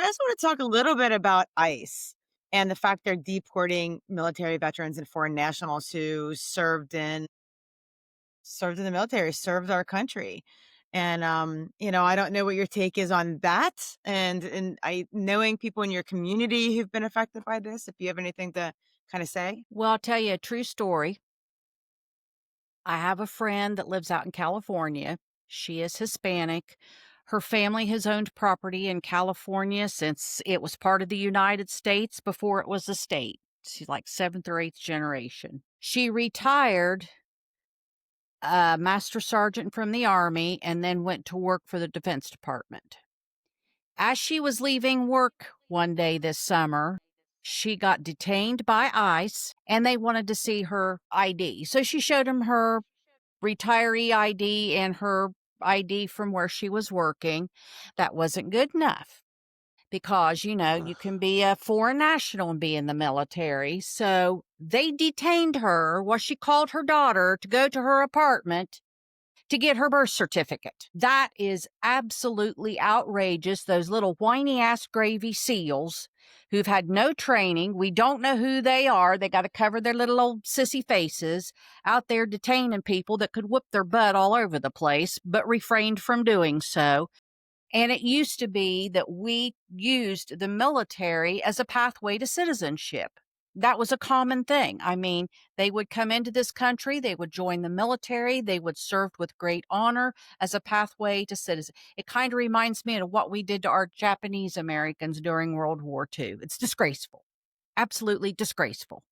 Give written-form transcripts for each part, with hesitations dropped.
just want to talk a little bit about ICE and the fact they're deporting military veterans and foreign nationals who served in the military, served our country. And I don't know what your take is on that. And I knowing people in your community who've been affected by this, if you have anything to kind of say. Well, I'll tell you a true story. I have a friend that lives out in California. She is Hispanic. Her family has owned property in California since it was part of the United States before it was a state. She's like seventh or eighth generation. She retired master sergeant from the Army and then went to work for the Defense Department. As she was leaving work one day this summer, she got detained by ICE and they wanted to see her ID. So she showed them her retiree ID and her ID from where she was working. That wasn't good enough because, you can be a foreign national and be in the military. So they detained her while she called her daughter to go to her apartment to get her birth certificate. That is absolutely outrageous. Those little whiny ass gravy seals who've had no training. We don't know who they are. They got to cover their little old sissy faces out there detaining people that could whip their butt all over the place, but refrained from doing so. And it used to be that we used the military as a pathway to citizenship. That was a common thing. I mean, they would come into this country, they would join the military, they would serve with great honor as a pathway to citizen. It kind of reminds me of what we did to our Japanese Americans during World War II. It's disgraceful. Absolutely disgraceful.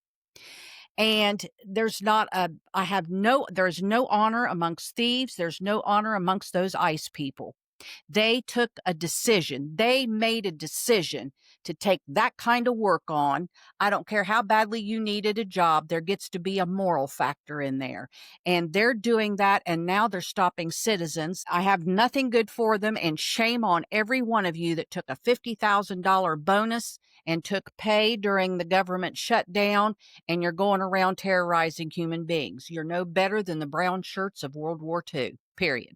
And there's no honor amongst thieves. There's no honor amongst those ICE people. They took a decision. They made a decision to take that kind of work on. I don't care how badly you needed a job. There gets to be a moral factor in there. And they're doing that. And now they're stopping citizens. I have nothing good for them. And shame on every one of you that took a $50,000 bonus and took pay during the government shutdown. And you're going around terrorizing human beings. You're no better than the brown shirts of World War II, period.